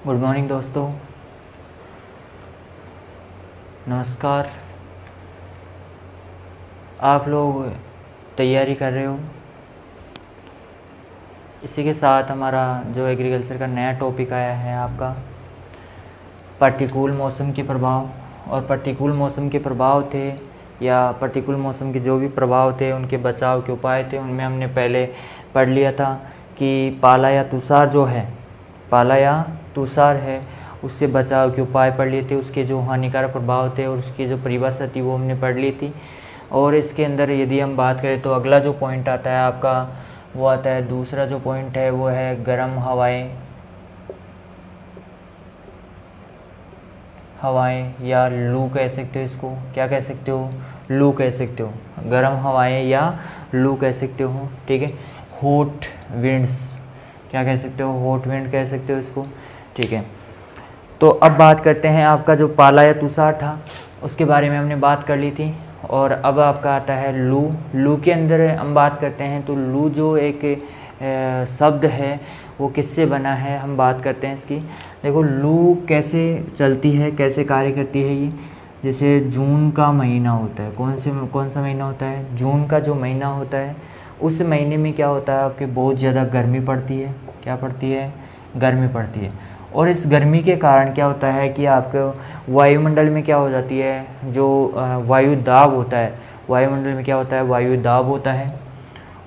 Good morning दोस्तों, नमस्कार। आप लोग तैयारी कर रहे हो। इसी के साथ हमारा जो एग्रीकल्चर का नया टॉपिक आया है आपका प्रतिकूल मौसम के प्रभाव। और प्रतिकूल मौसम के प्रभाव थे या प्रतिकूल मौसम के जो भी प्रभाव थे उनके बचाव के उपाय थे, उनमें हमने पहले पढ़ लिया था कि पाला या तुषार जो है, पाला या तुषार है, उससे बचाव के उपाय पढ़ लिए थे। उसके जो हानिकारक प्रभाव थे और उसकी जो परिभाषा थी वो हमने पढ़ ली थी। और इसके अंदर यदि हम बात करें तो अगला जो पॉइंट आता है आपका वो आता है, दूसरा जो पॉइंट है वो है गर्म हवाएं या लू कह सकते हो। इसको क्या कह सकते हो? लू कह सकते हो। गर्म हवाएं या लू कह सकते हो, ठीक है। हॉट विंड्स क्या कह सकते हो? हॉट विंड कह सकते हो इसको, ठीक है। तो अब बात करते हैं आपका जो पाला या तुषार था उसके बारे में हमने बात कर ली थी। और अब आपका आता है लू। लू के अंदर हम बात करते हैं तो लू जो एक शब्द है वो किससे बना है, हम बात करते हैं इसकी। देखो लू कैसे चलती है, कैसे कार्य करती है ये। जैसे जून का महीना होता है, कौन सा महीना होता है? जून का जो महीना होता है उस महीने में क्या होता है आपके बहुत ज़्यादा गर्मी पड़ती है। क्या पड़ती है? गर्मी पड़ती है। और इस गर्मी के कारण क्या होता है कि आपके वायुमंडल में क्या हो जाती है, जो वायु दाब होता है, वायुमंडल में क्या होता है? वायु दाब होता है।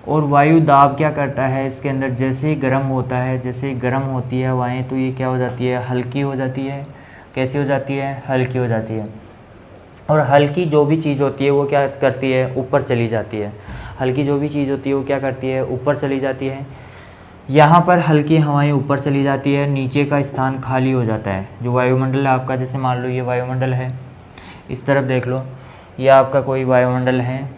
और वायु दाब क्या करता है इसके अंदर, जैसे ही गर्म होता है, जैसे ही गर्म होती है हवाएं, तो ये क्या हो जाती है? हल्की हो जाती है। कैसी हो जाती है? हल्की हो जाती है। और हल्की जो भी चीज़ होती है वो क्या करती है? ऊपर चली जाती है। हल्की जो भी चीज़ होती है वो क्या करती है? ऊपर चली जाती है। यहाँ पर हल्की हवाएं ऊपर चली जाती है, नीचे का स्थान खाली हो जाता है। जो वायुमंडल है आपका, जैसे मान लो ये वायुमंडल है, इस तरफ देख लो, ये आपका कोई वायुमंडल है।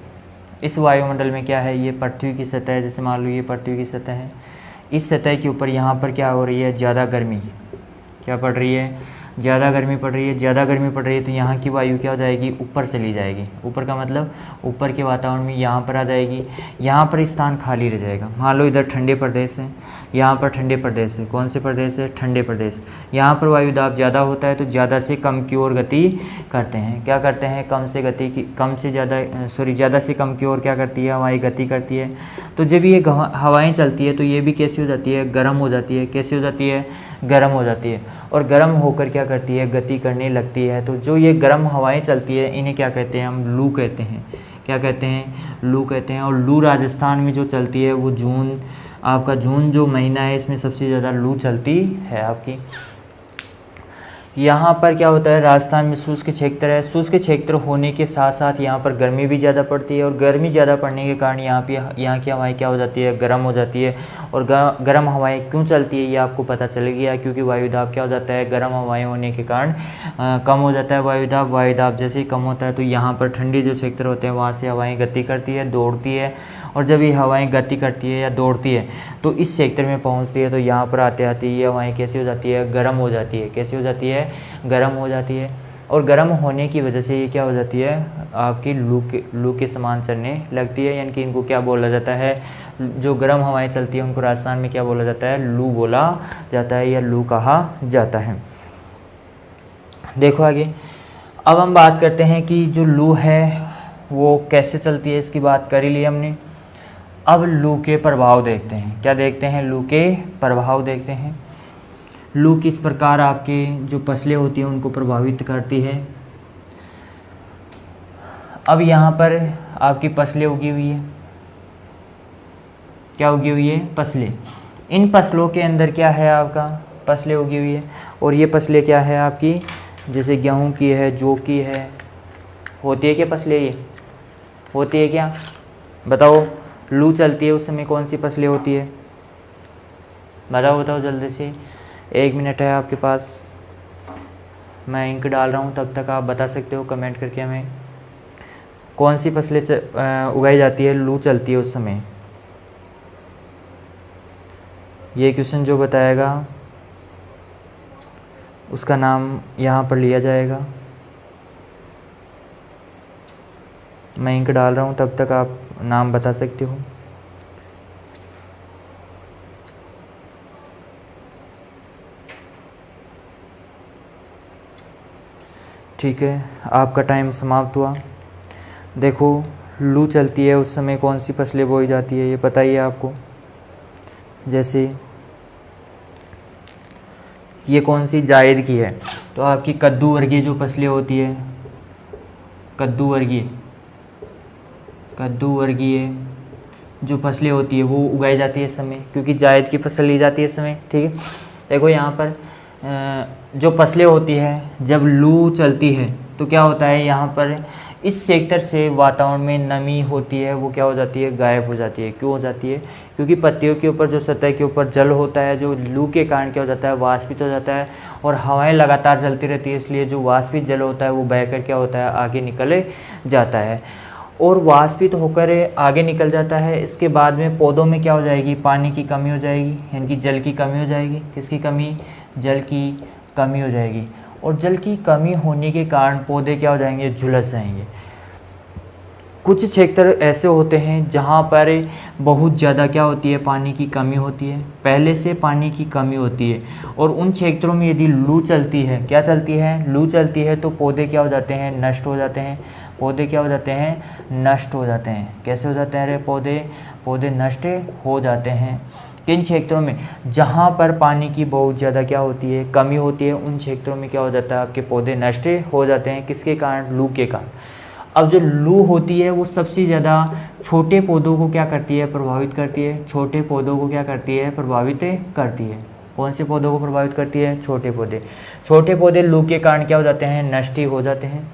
इस वायुमंडल में क्या है? ये पृथ्वी की सतह है। जैसे मान लो ये पृथ्वी की सतह है, इस सतह के ऊपर यहाँ पर क्या हो रही है? ज़्यादा गर्मी। क्या पड़ रही है? ज़्यादा गर्मी पड़ रही है। ज़्यादा गर्मी पड़ रही है तो यहाँ की वायु क्या हो जाएगी? ऊपर चली जाएगी। ऊपर का मतलब ऊपर के वातावरण में यहाँ पर आ जाएगी, यहाँ पर स्थान खाली रह जाएगा। मान लो इधर ठंडे प्रदेश है, यहाँ पर ठंडे प्रदेश है। कौन से प्रदेश है? ठंडे प्रदेश। यहाँ पर वायु दाब ज़्यादा होता है तो ज़्यादा से कम की ओर गति करते हैं। क्या करते हैं? ज़्यादा से कम की ओर क्या करती है? हवाएं गति करती है। तो जब ये हवाएं चलती है तो ये भी कैसी हो जाती है? गर्म हो जाती है। कैसी हो जाती है? गर्म हो जाती है। और गर्म होकर क्या करती है? गति करने लगती है। तो जो ये गर्म हवाएं चलती है इन्हें क्या कहते हैं? हम लू कहते हैं। क्या कहते हैं? लू कहते हैं। और लू राजस्थान में जो चलती है वो जून जो महीना है इसमें सबसे ज़्यादा लू चलती है आपकी। यहाँ पर क्या होता है? राजस्थान में शुष्क क्षेत्र है। शुष्क क्षेत्र होने के साथ साथ यहाँ पर गर्मी भी ज़्यादा पड़ती है। और गर्मी ज़्यादा पड़ने के कारण यहाँ की हवाएं क्या हो जाती है? गर्म हो जाती है। और गर्म हवाएं क्यों चलती है ये आपको पता चल गया, क्योंकि वायुदाब क्या हो जाता है? गर्म हवाएं होने के कारण कम हो जाता है वायुदाब। वायुदाब जैसे ही कम होता है तो यहाँ पर ठंडी जो क्षेत्र होते हैं वहाँ से हवाएँ गति करती है, दौड़ती है। और जब ये हवाएं गति करती है या दौड़ती है तो इस क्षेत्र में पहुंचती है, तो यहाँ पर आते आते ये हवाएं कैसी हो जाती है? गर्म हो जाती है। कैसी हो जाती है? गर्म हो जाती है। और गर्म होने की वजह से ये क्या हो जाती है? आपकी लू के समान चलने लगती है। यानी कि इनको क्या बोला जाता है? जो गर्म हवाएं चलती है उनको राजस्थान में क्या बोला जाता है? लू बोला जाता है या लू कहा जाता है। देखो आगे, अब हम बात करते हैं कि जो लू है वो कैसे चलती है, इसकी बात कर ही ली हमने। अब लू के प्रभाव देखते हैं। क्या देखते हैं? लू के प्रभाव देखते हैं। लू किस प्रकार आपके जो फसलें होती हैं उनको प्रभावित करती है। अब यहाँ पर आपकी फसलें उगी हुई है। क्या उगी हुई है? फसलें। इन फसलों के अंदर क्या है आपका? फसलें उगी हुई है। और ये फसलें क्या है आपकी? जैसे गेहूँ की है, जौ की है। होती है क्या फसलें? ये होती है क्या? बताओ। लू चलती है उस समय कौन सी फसलें होती है? बताओ जल्दी से। 1 मिनट है आपके पास, मैं इंक डाल रहा हूँ, तब तक आप बता सकते हो कमेंट करके हमें। कौन सी फसलें उगाई जाती है, लू चलती है उस समय? ये क्वेश्चन जो बताएगा उसका नाम यहाँ पर लिया जाएगा। मैं इंक डाल रहा हूँ, तब तक आप नाम बता सकते हो। ठीक है, आपका टाइम समाप्त हुआ। देखो लू चलती है उस समय कौन सी फसलें बोई जाती है ये पता ही है आपको। जैसे ये कौन सी जायद की है, तो आपकी कद्दू वर्गीय जो फसलें होती है, कद्दू वर्गीय जो फसलें होती है वो उगाई जाती है इस समय, क्योंकि जायद की फसल ली जाती है इस समय। ठीक है, देखो यहाँ पर जो फसलें होती है जब लू चलती है तो क्या होता है, यहाँ पर इस सेक्टर से वातावरण में नमी होती है वो क्या हो जाती है, गायब हो जाती है। क्यों हो जाती है, क्योंकि पत्तियों के ऊपर जो सतह के ऊपर जल होता है जो लू के कारण क्या हो जाता है, वाष्पित हो जाता है, और हवाएं लगातार चलती रहती है, इसलिए जो वाष्पित जल होता है वो बहकर क्या होता है, आगे निकल जाता है, और वाष्पित होकर आगे निकल जाता है। इसके बाद में पौधों में क्या हो जाएगी, पानी की कमी हो जाएगी, यानी कि जल की कमी हो जाएगी। किसकी कमी, जल की कमी हो जाएगी, और जल की कमी होने के कारण पौधे क्या हो जाएंगे, झुलस जाएंगे। कुछ क्षेत्र ऐसे होते हैं जहाँ पर बहुत ज़्यादा क्या होती है, पानी की कमी होती है, पहले से पानी की कमी होती है, और उन क्षेत्रों में यदि लू चलती है, क्या चलती है, लू चलती है, तो पौधे क्या हो जाते हैं, नष्ट हो जाते हैं। पौधे क्या हो जाते हैं, नष्ट हो जाते हैं। कैसे हो जाते हैं, अरे पौधे नष्ट हो जाते हैं। किन क्षेत्रों में, जहाँ पर पानी की बहुत ज़्यादा क्या होती है, कमी होती है, उन क्षेत्रों में क्या हो जाता है, आपके पौधे नष्ट हो जाते हैं। किसके कारण, लू के कारण। अब जो लू होती है वो सबसे ज़्यादा छोटे पौधों को क्या करती है, प्रभावित करती है। छोटे पौधों को क्या करती है, प्रभावित करती है। कौन से पौधों को प्रभावित करती है, छोटे पौधे। छोटे पौधे लू के कारण क्या हो जाते हैं, नष्ट हो जाते हैं।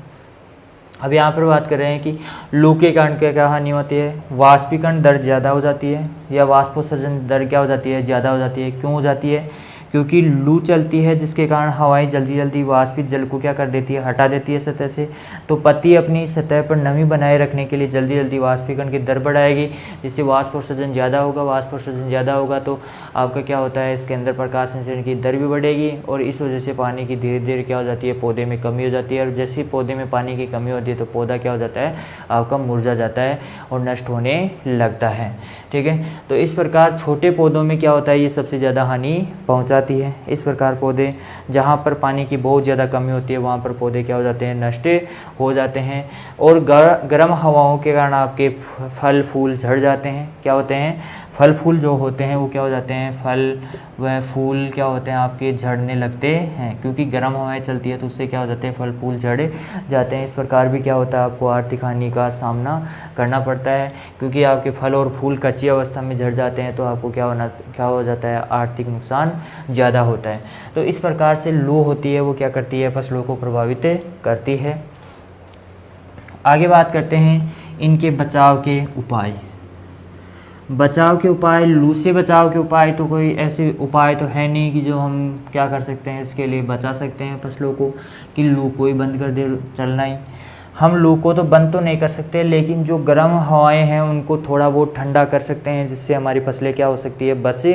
अब यहाँ पर बात कर रहे हैं कि लू के कारण क्या क्या हानि होती है, वाष्पीकरण दर ज़्यादा हो जाती है, या वाष्पोत्सर्जन दर क्या हो जाती है, ज़्यादा हो जाती है। क्यों हो जाती है, क्योंकि लू चलती है जिसके कारण हवाएं जल्दी जल्दी वाष्पित जल को क्या कर देती है, हटा देती है सतह से। तो पत्ती अपनी सतह पर नमी बनाए रखने के लिए जल्दी जल्दी वाष्पीकरण की दर बढ़ाएगी, जिससे वाष्पोत्सर्जन ज़्यादा होगा। वाष्पोत्सर्जन ज़्यादा होगा तो आपका क्या होता है, इसके अंदर प्रकाश संचरण की दर भी बढ़ेगी, और इस वजह से पानी की धीरे धीरे क्या हो जाती है, पौधे में कमी हो जाती है। और जैसे ही पौधे में पानी की कमी होती है तो पौधा क्या हो जाता है, आपका मुरझा जाता है और नष्ट होने लगता है। ठीक है, तो इस प्रकार छोटे पौधों में क्या होता है, ये सबसे ज़्यादा हानि पहुंचाती है। इस प्रकार पौधे जहाँ पर पानी की बहुत ज़्यादा कमी होती है वहाँ पर पौधे क्या हो जाते हैं, नष्ट हो जाते हैं। और गर्म हवाओं के कारण आपके फल फूल झड़ जाते हैं। क्या होते हैं, फल फूल जो होते हैं वो क्या हो जाते हैं, फल व फूल क्या होते हैं, आपके झड़ने लगते हैं, क्योंकि गर्म हवाएं चलती है तो उससे क्या हो जाते हैं, फल फूल झड़ जाते हैं। इस प्रकार भी क्या होता है, आपको आर्थिक हानि का सामना करना पड़ता है, क्योंकि आपके फल और फूल कच्ची अवस्था में झड़ जाते हैं तो आपको क्या हो जाता है, आर्थिक नुकसान ज़्यादा होता है। तो इस प्रकार से लू होती है वो क्या करती है, फसलों को प्रभावित करती है। आगे बात करते हैं इनके बचाव के उपाय। बचाव के उपाय, लू से बचाव के उपाय तो कोई ऐसे उपाय तो है नहीं कि जो हम क्या कर सकते हैं इसके लिए बचा सकते हैं फसलों को, कि लू को ही बंद कर दे चलना ही। हम लू को तो बंद तो नहीं कर सकते, लेकिन जो गर्म हवाएं हैं उनको थोड़ा बहुत ठंडा कर सकते हैं, जिससे हमारी फसलें क्या हो सकती है, बच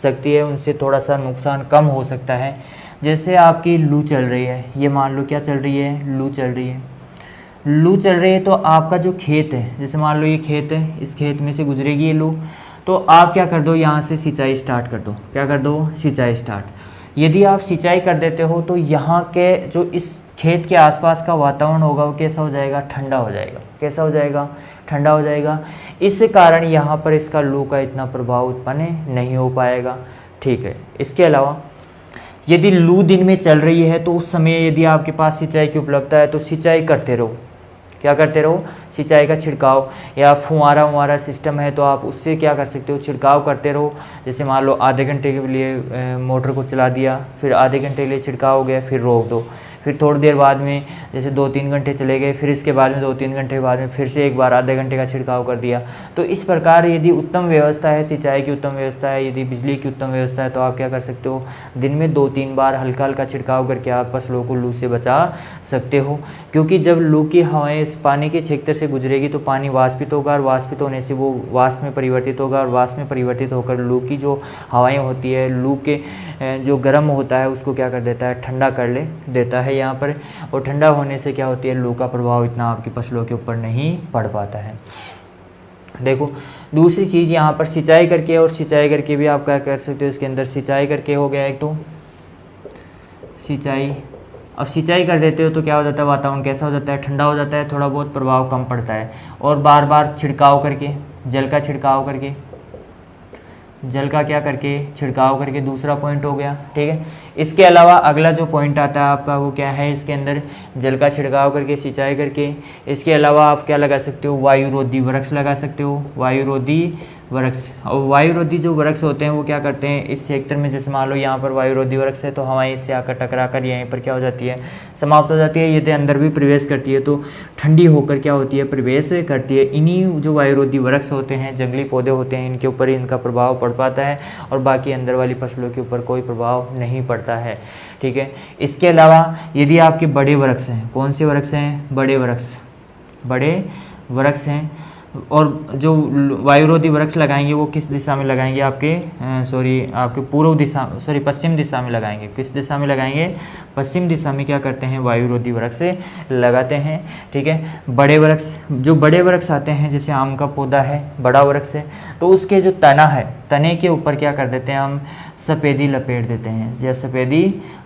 सकती है, उनसे थोड़ा सा नुकसान कम हो सकता है। जैसे आपकी लू चल रही है, ये मान लो क्या चल रही है, लू चल रही है। लू चल रही है तो आपका जो खेत है, जैसे मान लो ये खेत है, इस खेत में से गुजरेगी ये लू, तो आप क्या कर दो, यहाँ से सिंचाई स्टार्ट कर दो। क्या कर दो, सिंचाई स्टार्ट। यदि आप सिंचाई कर देते हो तो यहाँ के जो इस खेत के आसपास का वातावरण होगा वो कैसा हो जाएगा, ठंडा हो जाएगा। कैसा हो जाएगा, ठंडा हो जाएगा। इस कारण यहाँ पर इसका लू का इतना प्रभाव उत्पन्न नहीं हो पाएगा। ठीक है, इसके अलावा यदि लू दिन में चल रही है तो उस समय यदि आपके पास सिंचाई की उपलब्धता है तो सिंचाई करते रहो। क्या करते रहो, सिंचाई का छिड़काव, या फुहारा सिस्टम है तो आप उससे क्या कर सकते हो, छिड़काव करते रहो। जैसे मान लो आधे घंटे के लिए मोटर को चला दिया, फिर आधे घंटे के लिए छिड़काव हो गया, फिर रोक दो, फिर थोड़ी देर बाद में जैसे 2-3 घंटे चले गए, फिर इसके बाद में 2-3 घंटे बाद में फिर से एक बार आधे घंटे का छिड़काव कर दिया। तो इस प्रकार यदि उत्तम व्यवस्था है, सिंचाई की उत्तम व्यवस्था है, यदि बिजली की उत्तम व्यवस्था है, तो आप क्या कर सकते हो, दिन में 2-3 बार हल्का हल्का छिड़काव करके आप फसलों को लू से बचा सकते हो। क्योंकि जब लू की हवाएं इस पानी के क्षेत्र से गुजरेगी तो पानी वाष्पित होगा, और वाष्पित होने से वो वाष्प में परिवर्तित होगा, और वाष्प में परिवर्तित होकर लू की जो हवाएं होती है, लू के जो गर्म होता है उसको क्या कर देता है, ठंडा कर ले देता है यहाँ पर। और ठंडा होने से क्या होती है, लू का प्रभाव इतना आपकी फसलों के ऊपर नहीं पड़ पाता है। देखो दूसरी चीज़ यहाँ पर सिंचाई करके, और सिंचाई करके भी आप क्या कर सकते हो, इसके अंदर सिंचाई करके हो गया एक तो सिंचाई अब सिंचाई कर देते हो तो क्या हो जाता है, वातावरण कैसा हो जाता है, ठंडा हो जाता है, थोड़ा बहुत प्रभाव कम पड़ता है। और बार बार छिड़काव करके, जल का छिड़काव करके, जल का क्या करके, छिड़काव करके, दूसरा पॉइंट हो गया। ठीक है, इसके अलावा अगला जो पॉइंट आता है आपका वो क्या है, इसके अंदर जल का छिड़काव करके, सिंचाई करके, इसके अलावा आप क्या लगा सकते हो, वायुरोधी वृक्ष लगा सकते हो, वायुरोधी वृक्ष। और वायुरोधी जो वृक्ष होते हैं वो क्या करते हैं, इस क्षेत्र में जैसे मान लो यहाँ पर वायुरोधी वृक्ष है तो हवाएं इससे आकर टकरा कर यहीं पर क्या हो जाती है, समाप्त हो जाती है। यदि अंदर भी प्रवेश करती है तो ठंडी होकर क्या होती है, प्रवेश करती है। इन्हीं जो वायुरोधी वृक्ष होते हैं, जंगली पौधे होते हैं, इनके ऊपर इनका प्रभाव पड़ पाता है और बाकी अंदर वाली फसलों के ऊपर कोई प्रभाव नहीं पड़ता है। ठीक है, इसके अलावा यदि आपके बड़े वृक्ष हैं, कौन से वृक्ष हैं, बड़े वृक्ष, बड़े वृक्ष हैं, और जो वायुरोधी वृक्ष लगाएंगे वो किस दिशा में लगाएंगे, आपके पूर्व दिशा, पश्चिम दिशा में लगाएंगे। किस दिशा में लगाएंगे, पश्चिम दिशा में क्या करते हैं, वायुरोधी वृक्ष लगाते हैं। ठीक है, बड़े वृक्ष, जो बड़े वृक्ष आते हैं, जैसे आम का पौधा है, बड़ा वृक्ष है, तो उसके जो तना है, तने के ऊपर क्या कर देते हैं हम, सफ़ेदी लपेट देते हैं या सफ़ेदी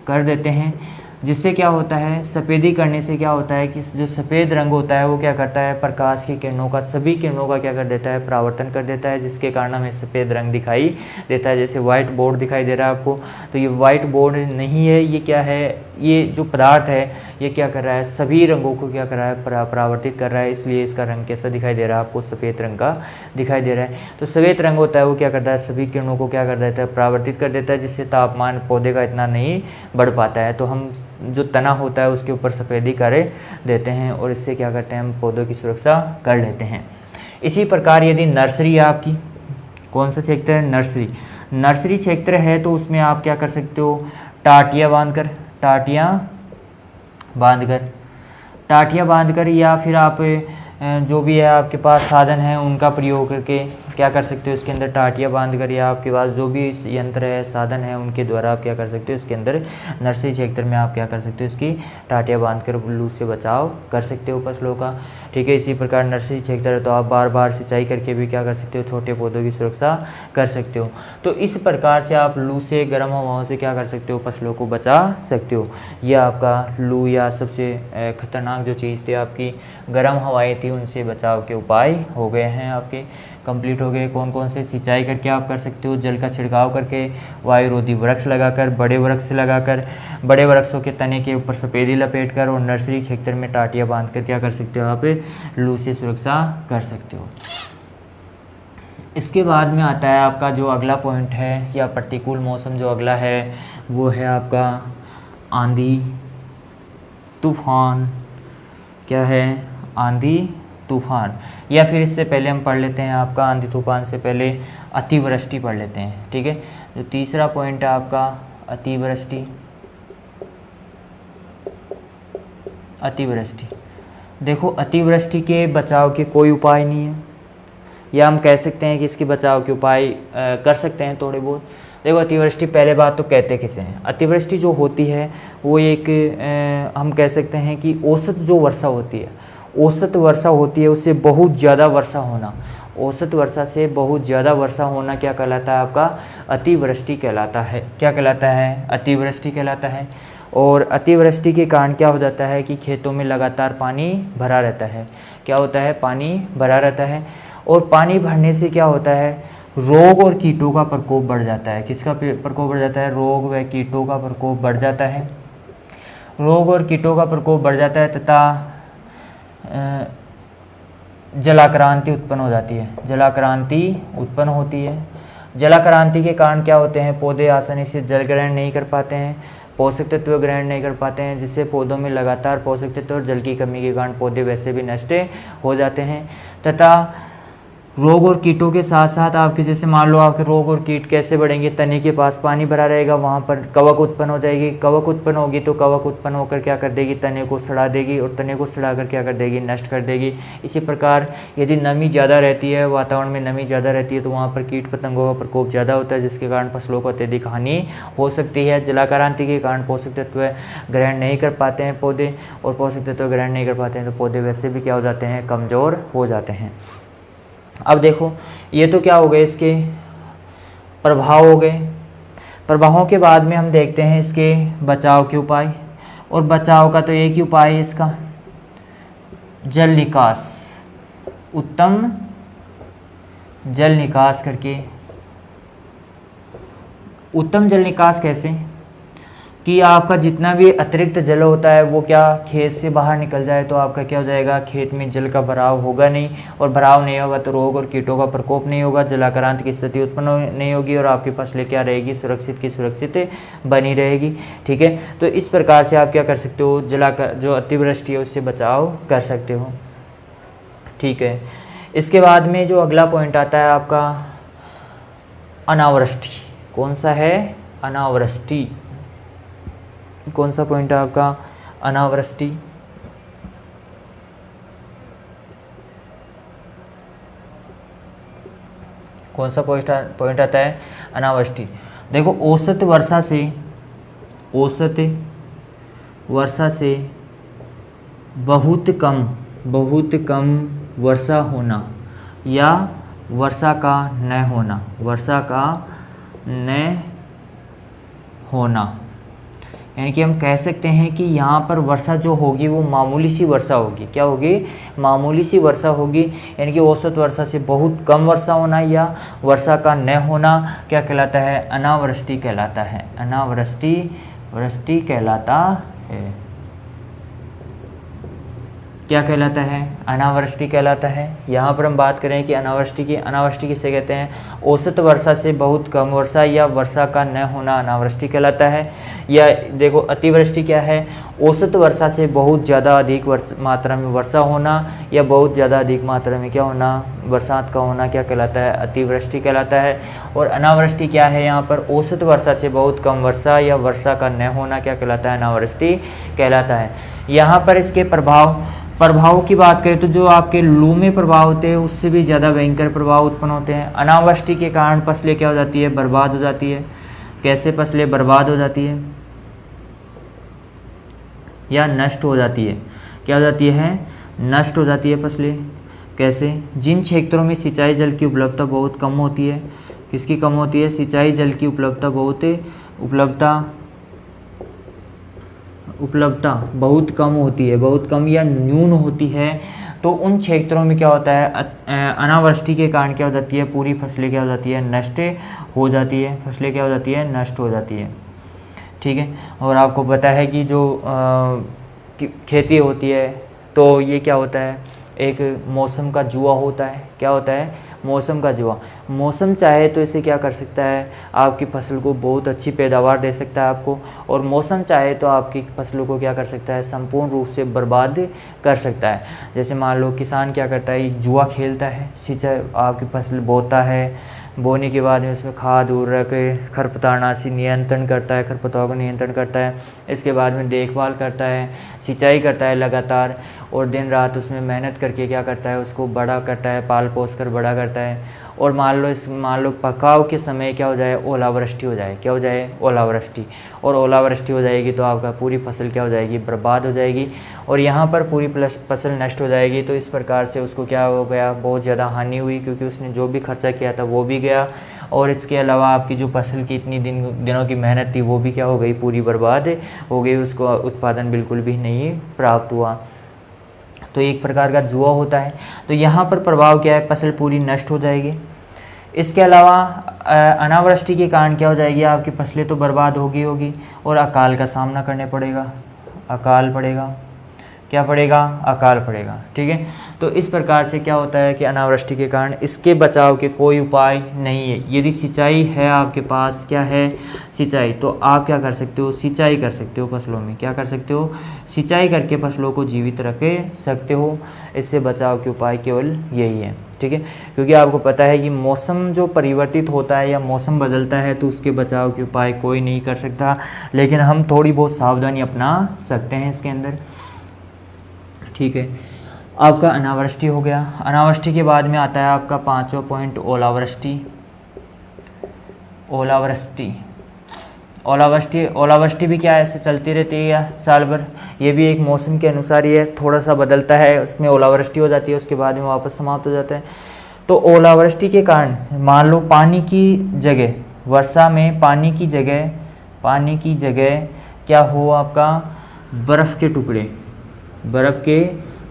कर देते हैं। जिससे क्या होता है, सफ़ेदी करने से क्या होता है कि जो सफ़ेद रंग होता है वो क्या करता है, प्रकाश की किरणों का, सभी किरणों का क्या कर देता है, परावर्तन कर देता है, जिसके कारण हमें सफ़ेद रंग दिखाई देता है। जैसे वाइट बोर्ड दिखाई दे रहा है आपको, तो ये वाइट बोर्ड नहीं है, ये क्या है, ये जो पदार्थ है ये क्या कर रहा है, सभी रंगों को क्या कर रहा है, परावर्तित कर रहा है, इसलिए इसका रंग कैसा दिखाई दे रहा है आपको, सफ़ेद रंग का दिखाई दे रहा है। तो सफ़ेद रंग होता है वो क्या करता है, सभी किरणों को क्या कर देता है, परावर्तित कर देता है, जिससे तापमान पौधे का इतना नहीं बढ़ पाता है। तो हम जो तना होता है उसके ऊपर सफ़ेदी कर देते हैं और इससे क्या करते हैं, हम पौधों की सुरक्षा कर लेते हैं। इसी प्रकार यदि नर्सरी है आपकी, कौन सा क्षेत्र है, नर्सरी, नर्सरी क्षेत्र है तो उसमें आप क्या कर सकते हो, टाटियाँ बांधकर या फिर आप जो भी है आपके पास साधन है उनका प्रयोग करके क्या कर सकते हो, इसके अंदर टाटियाँ बांधकर, या आपके पास जो भी यंत्र है, साधन है, उनके द्वारा आप क्या कर सकते हो, इसके अंदर नर्सरी क्षेत्र में आप क्या कर सकते हो, इसकी टाटियाँ बांधकर लू से बचाव कर सकते हो फसलों का। ठीक है, इसी प्रकार नर्सरी क्षेत्र है तो आप बार बार सिंचाई करके भी क्या कर सकते हो, छोटे पौधों की सुरक्षा कर सकते हो। तो इस प्रकार से आप लू से, गर्म हवाओं से क्या कर सकते हो, फसलों को बचा सकते हो। यह आपका लू या सबसे खतरनाक जो चीज़ थी आपकी गर्म हवाएं थी, उनसे बचाव के उपाय हो गए हैं, आपके कंप्लीट हो गए। कौन कौन से, सिंचाई करके आप कर सकते हो, जल का छिड़काव करके, वायुरोधी वृक्ष लगाकर, बड़े वृक्ष लगाकर, बड़े वृक्षों के तने के ऊपर सफ़ेदी लपेटकर, और नर्सरी क्षेत्र में टाटियाँ बांधकर क्या कर सकते हो, आप लू से सुरक्षा कर सकते हो। इसके बाद में आता है आपका जो अगला पॉइंट है या प्रतिकूल मौसम जो अगला है वो है आपका आंधी तूफान। क्या है, आंधी तूफान, या फिर इससे पहले हम पढ़ लेते हैं आपका आंधी तूफान से पहले अतिवृष्टि पढ़ लेते हैं। ठीक है, जो तीसरा पॉइंट है आपका अतिवृष्टि। अतिवृष्टि, देखो अतिवृष्टि के बचाव के कोई उपाय नहीं है, या हम कह सकते हैं कि इसके बचाव के उपाय कर सकते हैं थोड़े बहुत। देखो अतिवृष्टि, पहले बात तो कहते किसे हैं, अतिवृष्टि जो होती है वो एक हम कह सकते हैं कि औसत जो वर्षा होती है, औसत वर्षा होती है उससे बहुत ज़्यादा वर्षा होना, औसत वर्षा से बहुत ज़्यादा वर्षा होना क्या कहलाता है, आपका अतिवृष्टि कहलाता है। क्या कहलाता है, अतिवृष्टि कहलाता है। और अतिवृष्टि के कारण क्या हो जाता है कि खेतों में लगातार पानी भरा रहता है। क्या होता है, पानी भरा रहता है, और पानी भरने से क्या होता है, रोग और कीटों का प्रकोप बढ़ जाता है। किसका प्रकोप बढ़ जाता है, रोग व कीटों का प्रकोप बढ़ जाता है। रोग और कीटों का प्रकोप बढ़ जाता है तथा जलाक्रांति उत्पन्न हो जाती है, जलाक्रांति उत्पन्न होती है। जलाक्रांति के कारण क्या होते हैं, पौधे आसानी से जल ग्रहण नहीं कर पाते हैं, पोषक तत्व ग्रहण नहीं कर पाते हैं, जिससे पौधों में लगातार पोषक तत्व और जल की कमी के कारण पौधे वैसे भी नष्ट हो जाते हैं। तथा रोग और कीटों के साथ साथ आपके, जैसे मान लो आपके रोग और कीट कैसे बढ़ेंगे, तने के पास पानी भरा रहेगा, वहाँ पर कवक उत्पन्न हो जाएगी, कवक उत्पन्न होगी तो कवक उत्पन्न होकर क्या कर देगी, तने को सड़ा देगी, और तने को सड़ाकर क्या कर देगी, नष्ट कर देगी। इसी प्रकार यदि नमी ज़्यादा रहती है, वातावरण में नमी ज़्यादा रहती है, तो वहाँ पर कीट पतंगों का प्रकोप ज़्यादा होता है, जिसके कारण फसलों को अत्यधिक हानि हो सकती है। जलाक्रांति के कारण पोषक तत्व ग्रहण नहीं कर पाते हैं पौधे, और पोषक तत्व ग्रहण नहीं कर पाते हैं तो पौधे वैसे भी क्या हो जाते हैं, कमज़ोर हो जाते हैं। अब देखो ये तो क्या हो गए, इसके प्रभाव हो गए। प्रभावों के बाद में हम देखते हैं इसके बचाव के उपाय। और बचाव का तो एक ही उपाय है इसका, जल निकास, उत्तम जल निकास करके। उत्तम जल निकास कैसे कि आपका जितना भी अतिरिक्त जल होता है वो क्या खेत से बाहर निकल जाए, तो आपका क्या हो जाएगा, खेत में जल का भराव होगा नहीं, और भराव नहीं होगा तो रोग और कीटों का प्रकोप नहीं होगा, जलाक्रांत की स्थिति उत्पन्न नहीं होगी, और आपकी फसलें क्या रहेगी, सुरक्षित की सुरक्षित बनी रहेगी। ठीक है, तो इस प्रकार से आप क्या कर सकते हो, जो अतिवृष्टि है उससे बचाव कर सकते हो। ठीक है, इसके बाद में जो अगला पॉइंट आता है आपका अनावृष्टि। कौन सा है, अनावृष्टि। कौन सा पॉइंट है आपका, अनावृष्टि। कौन सा पॉइंट आता है, अनावृष्टि। देखो औसत वर्षा से बहुत कम वर्षा होना या वर्षा का न होना, यानी कि हम कह सकते हैं कि यहाँ पर वर्षा जो होगी वो मामूली सी वर्षा होगी। क्या होगी, मामूली सी वर्षा होगी, यानी कि औसत वर्षा से बहुत कम वर्षा होना या वर्षा का न होना क्या कहलाता है, अनावृष्टि कहलाता है। वृष्टि कहलाता है। क्या कहलाता है, अनावृष्टि कहलाता है। यहाँ पर हम बात करें कि अनावृष्टि किसे कहते हैं, औसत वर्षा से बहुत कम वर्षा या वर्षा का न होना अनावृष्टि कहलाता है। या देखो अतिवृष्टि क्या है, औसत वर्षा से बहुत ज़्यादा अधिक मात्रा में वर्षा होना या बहुत ज़्यादा अधिक मात्रा में क्या होना, बरसात का होना क्या कहलाता है, अतिवृष्टि कहलाता है। और अनावृष्टि क्या है, यहाँ पर औसत वर्षा से बहुत कम वर्षा या वर्षा का न होना क्या कहलाता है, अनावृष्टि कहलाता है। यहाँ पर इसके प्रभाव की बात करें तो जो आपके लू में प्रभाव होते हैं उससे भी ज़्यादा भयंकर प्रभाव उत्पन्न होते हैं। अनावृष्टि के कारण फसलें क्या हो जाती है, बर्बाद हो जाती है। कैसे फसलें बर्बाद हो जाती है या नष्ट हो जाती है, क्या हो जाती है, नष्ट हो जाती है फसलें। कैसे, जिन क्षेत्रों में सिंचाई जल की उपलब्धता बहुत कम होती है, किसकी कम होती है, सिंचाई जल की उपलब्धता बहुत कम होती है, बहुत कम या न्यून होती है, तो उन क्षेत्रों में क्या होता है, अनावृष्टि के कारण क्या हो जाती है, पूरी फसलें क्या हो जाती है, नष्ट हो जाती है। फसलें क्या हो जाती है, नष्ट हो जाती है। ठीक है, और आपको पता है कि जो खेती होती है तो ये क्या होता है, एक मौसम का जुआ होता है। क्या होता है, मौसम का जुआ। मौसम चाहे तो इसे क्या कर सकता है, आपकी फसल को बहुत अच्छी पैदावार दे सकता है आपको, और मौसम चाहे तो आपकी फसलों को क्या कर सकता है, संपूर्ण रूप से बर्बाद कर सकता है। जैसे मान लो किसान क्या करता है, एक जुआ खेलता है, सिंचाई आपकी फसल बोता है, बोने के बाद में उसमें खाद उर्वरक खरपतवारनाशी नियंत्रण करता है, खरपतवार को नियंत्रण करता है। इसके बाद में देखभाल करता है, सिंचाई करता है लगातार, और दिन रात उसमें मेहनत करके क्या करता है, उसको बड़ा करता है, पाल पोस कर बड़ा करता है। और मान लो पकाव के समय क्या हो जाए, ओलावृष्टि हो जाए। क्या हो जाए, ओलावृष्टि। और ओलावृष्टि हो जाएगी तो आपका पूरी फसल क्या हो जाएगी, बर्बाद हो जाएगी, और यहाँ पर पूरी फसल नष्ट हो जाएगी। तो इस प्रकार से उसको क्या हो गया, बहुत ज़्यादा हानि हुई, क्योंकि उसने जो भी खर्चा किया था वो भी गया, और इसके अलावा आपकी जो फसल की इतनी दिनों की मेहनत थी वो भी क्या हो गई, पूरी बर्बाद हो गई, उसको उत्पादन बिल्कुल भी नहीं प्राप्त हुआ। तो एक प्रकार का जुआ होता है। तो यहाँ पर प्रभाव क्या है, फसल पूरी नष्ट हो जाएगी। इसके अलावा अनावृष्टि के कारण क्या हो जाएगी, आपकी फसलें तो बर्बाद होगी, और अकाल का सामना करने पड़ेगा। अकाल पड़ेगा, क्या पड़ेगा, अकाल पड़ेगा। ठीक है, तो इस प्रकार से क्या होता है कि अनावृष्टि के कारण इसके बचाव के कोई उपाय नहीं है। यदि सिंचाई है आपके पास, क्या है, सिंचाई, तो आप क्या कर सकते हो, सिंचाई कर सकते हो फसलों में। क्या कर सकते हो, सिंचाई करके फसलों को जीवित रख सकते हो। इससे बचाव के उपाय केवल यही है। ठीक है, क्योंकि आपको पता है कि मौसम जो परिवर्तित होता है या मौसम बदलता है तो उसके बचाव के उपाय कोई नहीं कर सकता, लेकिन हम थोड़ी बहुत सावधानी अपना सकते हैं इसके अंदर। ठीक है, आपका अनावृष्टि हो गया। अनावृष्टि के बाद में आता है आपका 5वां पॉइंट, ओलावृष्टि। ओलावृष्टि भी क्या ऐसे चलती रहती है साल भर। ये भी एक मौसम के अनुसार ही है, थोड़ा सा बदलता है, उसमें ओलावृष्टि हो जाती है, उसके बाद में वापस समाप्त हो जाता है। तो ओलावृष्टि के कारण मान लो पानी की जगह, वर्षा में पानी की जगह क्या हो आपका, बर्फ़ के टुकड़े, बर्फ़ के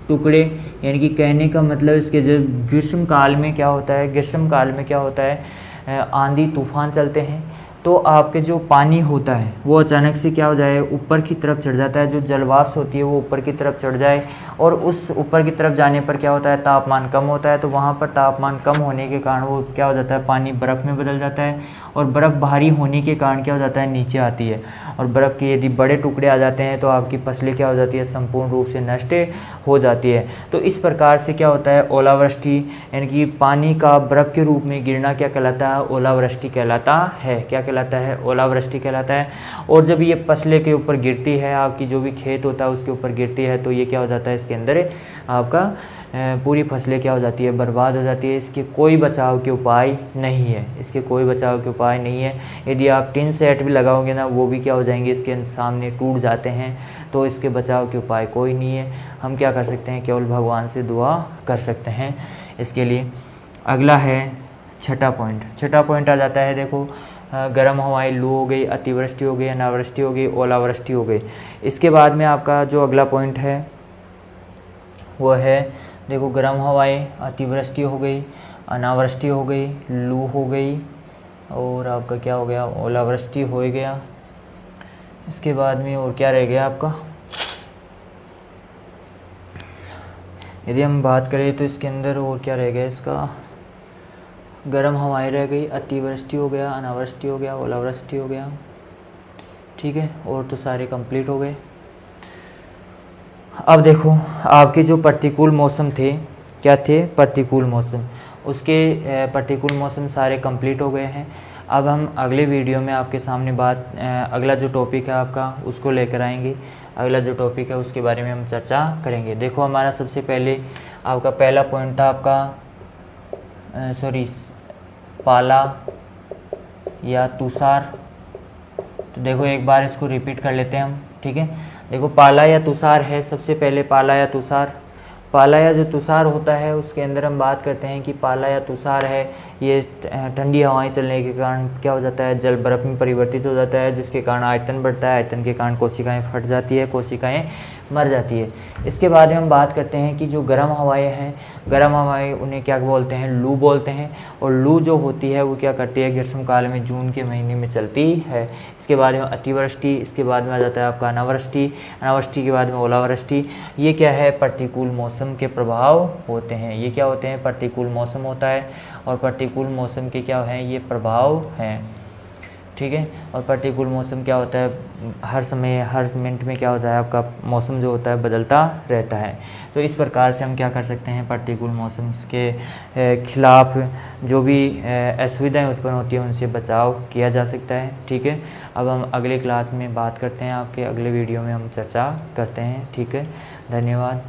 टुकड़े, यानी कि कहने का मतलब इसके जो ग्रीष्म काल में क्या होता है, ग्रीष्म काल में क्या होता है, आंधी तूफान चलते हैं, तो आपके जो पानी होता है वो अचानक से क्या हो जाए, ऊपर की तरफ चढ़ जाता है, जो जलवाष्प होती है वो ऊपर की तरफ चढ़ जाए, और उस ऊपर की तरफ जाने पर क्या होता है, तापमान कम होता है, तो वहाँ पर तापमान कम होने के कारण वो क्या हो जाता है, पानी बर्फ़ में बदल जाता है, और बर्फ़ भारी होने के कारण क्या हो जाता है, नीचे आती है, और बर्फ़ के यदि बड़े टुकड़े आ जाते हैं तो आपकी फसलें क्या हो जाती है, संपूर्ण रूप से नष्ट हो जाती है। तो इस प्रकार से क्या होता है, ओलावृष्टि, यानी कि पानी का बर्फ़ के रूप में गिरना क्या कहलाता है, ओलावृष्टि कहलाता है। क्या कहलाता है, ओलावृष्टि कहलाता है। और जब ये फसलें के ऊपर गिरती है, आपकी जो भी खेत होता है उसके ऊपर गिरती है, तो ये क्या हो जाता है, इसके अंदर आपका पूरी फसलें क्या हो जाती है, बर्बाद हो जाती है। इसके कोई बचाव के उपाय नहीं है, इसके कोई बचाव के उपाय नहीं है। यदि आप टिन सेट भी लगाओगे ना, वो भी क्या हो जाएंगे, इसके सामने टूट जाते हैं, तो इसके बचाव के उपाय कोई नहीं है। हम क्या कर सकते हैं, केवल भगवान से दुआ कर सकते हैं इसके लिए। अगला है छठा पॉइंट। छठा पॉइंट आ जाता है, देखो, गर्म हवाएं, लू हो गई, अतिवृष्टि हो गई, अनावृष्टि हो गई, ओलावृष्टि हो गई। इसके बाद में आपका जो अगला पॉइंट है वो है, देखो, गर्म हवाएं, अतिवृष्टि हो गई, अनावृष्टि हो गई, लू हो गई, और आपका क्या हो गया, ओलावृष्टि हो गया। इसके बाद में और क्या रह गया आपका, यदि हम बात करें तो इसके अंदर और क्या रह गया, इसका गर्म हवाएं रह गई, अतिवृष्टि हो गया, अनावृष्टि हो गया, ओलावृष्टि हो गया, ठीक है, और तो सारे कंप्लीट हो गए। अब देखो, आपके जो प्रतिकूल मौसम थे, क्या थे, प्रतिकूल मौसम, उसके प्रतिकूल मौसम सारे कंप्लीट हो गए हैं। अब हम अगले वीडियो में आपके सामने अगला जो टॉपिक है आपका उसको लेकर आएंगे। अगला जो टॉपिक है उसके बारे में हम चर्चा करेंगे। देखो, हमारा सबसे पहले आपका पहला पॉइंट था आपका पाला या तुषार। तो देखो, एक बार इसको रिपीट कर लेते हैं हम, ठीक है। देखो, पाला या तुषार है, सबसे पहले पाला या तुषार। पाला या जो तुषार होता है उसके अंदर हम बात करते हैं कि पाला या तुषार है, ये ठंडी हवाएं चलने के कारण क्या हो जाता है, जल बर्फ़ में परिवर्तित हो जाता है, जिसके कारण आयतन बढ़ता है, आयतन के कारण कोशिकाएं फट जाती है, कोशिकाएं मर जाती है। इसके बाद में हम बात करते हैं कि जो गर्म हवाएं हैं, गर्म हवाएं उन्हें क्या बोलते हैं, लू बोलते हैं। और लू जो होती है वो क्या करती है, ग्रीष्म काल में जून के महीने में चलती है। इसके बाद में अतिवृष्टि, इसके बाद में आ जाता है आपका अनावृष्टि, अनावृष्टि के बाद में ओलावृष्टि। ये क्या है, प्रतिकूल मौसम के प्रभाव होते हैं। ये क्या होते हैं, प्रतिकूल मौसम होता है, और प्रतिकूल मौसम के क्या हैं, ये प्रभाव हैं, ठीक है। और प्रतिकूल मौसम क्या होता है, हर समय हर मिनट में क्या होता है, आपका मौसम जो होता है बदलता रहता है। तो इस प्रकार से हम क्या कर सकते हैं, प्रतिकूल मौसम के खिलाफ जो भी असुविधाएं उत्पन्न होती हैं उनसे बचाव किया जा सकता है, ठीक है। अब हम अगले क्लास में बात करते हैं, आपके अगले वीडियो में हम चर्चा करते हैं, ठीक है। धन्यवाद।